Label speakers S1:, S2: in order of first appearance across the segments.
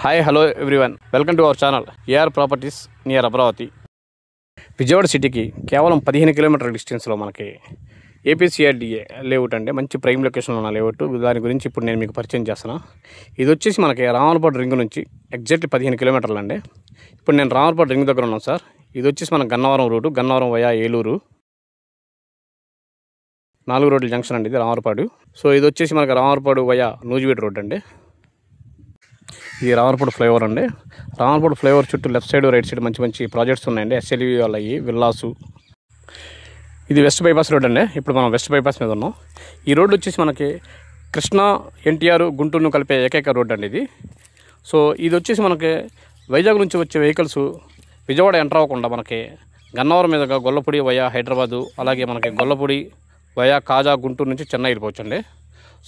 S1: Hi hello everyone, welcome to our channel AR properties near Amaravati. Vijayawada సిటీకి కేవలం 15 కిలోమీటర్ల డిస్టెన్స్లో మనకి ఏపీసీఆర్డీఏ లేఅవుట్ అంటే మంచి ప్రైమ్ లొకేషన్లో ఉన్న లేఅవుట్. దాని గురించి ఇప్పుడు నేను మీకు పరిచయం చేస్తాను. ఇది వచ్చేసి మనకి రామలపాడు రింగ్ నుంచి ఎగ్జాక్ట్లీ 15 కిలోమీటర్లు అండి. ఇప్పుడు నేను రామలపాడు రింగ్ దగ్గర ఉన్నాను సార్. ఇది వచ్చేసి మన గన్నవరం రూటు, గన్నవరం వయా ఏలూరు 4 రోడ్ల జంక్షన్ అండి ఇది రామలపాడు. సో ఇది వచ్చేసి మనకి రామలపాడు వయా నూజివీడు రోడ్ అండి. ఇది రామలపాడు ఫ్లైఓవర్ అండి. రామలపాడు ఫ్లైఓవర్ చుట్టూ లెఫ్ట్ సైడ్ రైట్ సైడ్ మంచి మంచి ప్రాజెక్ట్స్ ఉన్నాయండి. ఎస్ఎల్వి వాళ్ళవి విల్లాసు. ఇది వెస్ట్ బైపాస్ రోడ్ అండి. ఇప్పుడు మనం వెస్ట్ బైపాస్ మీద ఉన్నాం. ఈ రోడ్డు వచ్చేసి మనకి కృష్ణా ఎన్టీఆర్ గుంటూరును కలిపే ఏకైక రోడ్ అండి ఇది. సో ఇది వచ్చేసి మనకి వైజాగ్ నుంచి వచ్చే వెహికల్స్ విజయవాడ ఎంటర్ అవ్వకుండా మనకి గన్నవరం మీదుగా గొల్లపూడి వయా హైదరాబాదు, అలాగే మనకి గొల్లపూడి వయా కాజా గుంటూరు నుంచి చెన్నై వెళ్ళిపోవచ్చండి.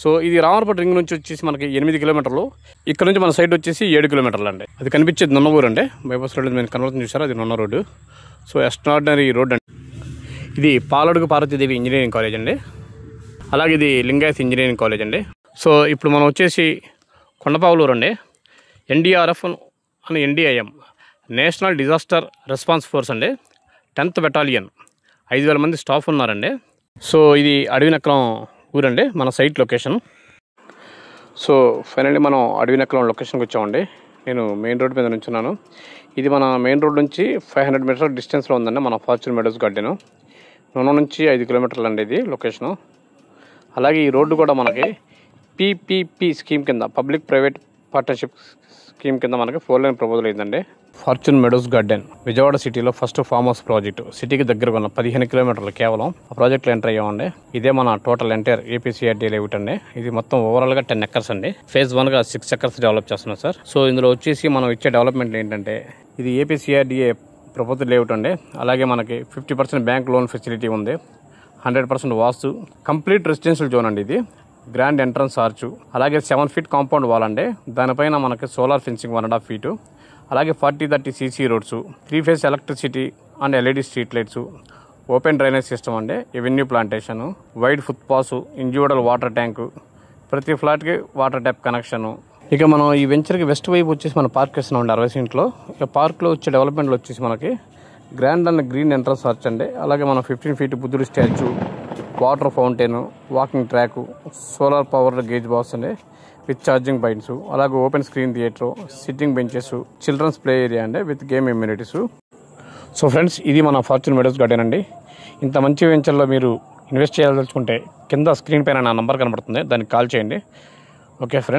S1: సో ఇది రామలపాడు రింగ్ నుంచి వచ్చేసి మనకి 8 కిలోమీటర్లు. ఇక్కడ నుంచి మన సైడ్ వచ్చేసి 7 కిలోమీటర్లు అండి. అది కనిపించేది నున్నవూరు అండి. బైపాస్ రోడ్ మీరు కనబడుతుంది చూసారా, అది నున్న రోడ్డు. సో ఎక్స్ట్రాడినరీ రోడ్ అండి. ఇది పాలడుగు పార్వతీదేవి ఇంజనీరింగ్ కాలేజ్ అండి. అలాగే ఇది లింగాయత్ ఇంజనీరింగ్ కాలేజ్ అండి. సో ఇప్పుడు మనం వచ్చేసి కొండపావులూరు అండి. ఎన్డీఆర్ఎఫ్ అని ఎన్డీఐఎం నేషనల్ డిజాస్టర్ రెస్పాన్స్ ఫోర్స్ అండి. 10th బెటాలియన్ 5,000 మంది స్టాఫ్ ఉన్నారండి. సో ఇది అడవినక్కలం ఊరండి, మన సైట్ లొకేషన్. సో ఫైనల్లీ మనం అడవినక్కలం లొకేషన్కి వచ్చామండి. నేను మెయిన్ రోడ్ మీద నుంచున్నాను. ఇది మన మెయిన్ రోడ్ నుంచి 500 మీటర్ల డిస్టెన్స్లో ఉందండి మన ఫార్చ్యూన్ మెడోస్ గార్డెను. నూనె నుంచి 5 కిలోమీటర్లు అండి ఇది లొకేషను. అలాగే ఈ రోడ్డు కూడా మనకి పీపీపీ స్కీమ్ కింద, పబ్లిక్ ప్రైవేట్ పార్ట్నర్షిప్ స్కీమ్ కింద మనకి 4 లైన్ ప్రపోజల్ అయిందండి. ఫార్చ్యూన్ మెడోస్ గార్డెన్ విజయవాడ సిటీలో ఫస్ట్ ఫామ్ హౌస్ ప్రాజెక్టు. సిటీకి దగ్గరగా ఉన్న 15 కిలోమీటర్లు కేవలం ఆ ప్రాజెక్టులో ఎంటర్ అయ్యామండి. ఇదే మన టోటల్ ఎంటైర్ ఏపీసీఆర్డీ లేఅవుట్ అండి. ఇది మొత్తం ఓవరాల్గా 10 ఎకర్స్ అండి. ఫేజ్ 1గా 6 ఎకర్స్ డెవలప్ చేస్తున్నాం సార్. సో ఇందులో వచ్చేసి మనం ఇచ్చే డెవలప్మెంట్ ఏంటంటే, ఇది ఏపీసీఆర్డీఏ ప్రపోజల్ లేఅవుట్ అండి. అలాగే మనకి 50% బ్యాంక్ లోన్ ఫెసిలిటీ ఉంది, 100% వాస్తు, కంప్లీట్ రెసిడెన్షియల్ జోన్ అండి ఇది. గ్రాండ్ ఎంట్రన్స్ ఆర్చు, అలాగే 7 ఫీట్ కాంపౌండ్ వాల్ అండి. దానిపైన మనకి సోలార్ ఫెన్సింగ్ 1.5 ఫీటు, అలాగే 40-30 CC roads, 3 phase electricity and LED street lights, open drainage system అండి, avenue plantation, wide footpath, individual water tank, ప్రతి ఫ్లాట్కి వాటర్ ట్యాప్ కనెక్షను. ఇక మనం ఈ వెంచర్కి వెస్ట్ వైపు వచ్చేసి మనం పార్క్ చేస్తున్నామండి 60 సెంట్లో. ఇక పార్క్లో వచ్చే డెవలప్మెంట్లో వచ్చేసి మనకి grand and green entrance arch అండి. అలాగే మనం 15 ఫీట్ బుద్ధుడి statue, water fountain, walking track, solar power gauge box అండి విత్ ఛార్జింగ్ పాయింట్స్, అలాగే open screen theatre, sitting benches, childrens play area అండి with game amenities. So friends, ఇది మన fortune Meadows garden అండి. ఇంత మంచి వెంచర్లో మీరు ఇన్వెస్ట్ చేయాలనుకుంటే కింద స్క్రీన్ పైన నా నంబర్ కనబడుతుంది, దానికి కాల్ చేయండి. Okay friends.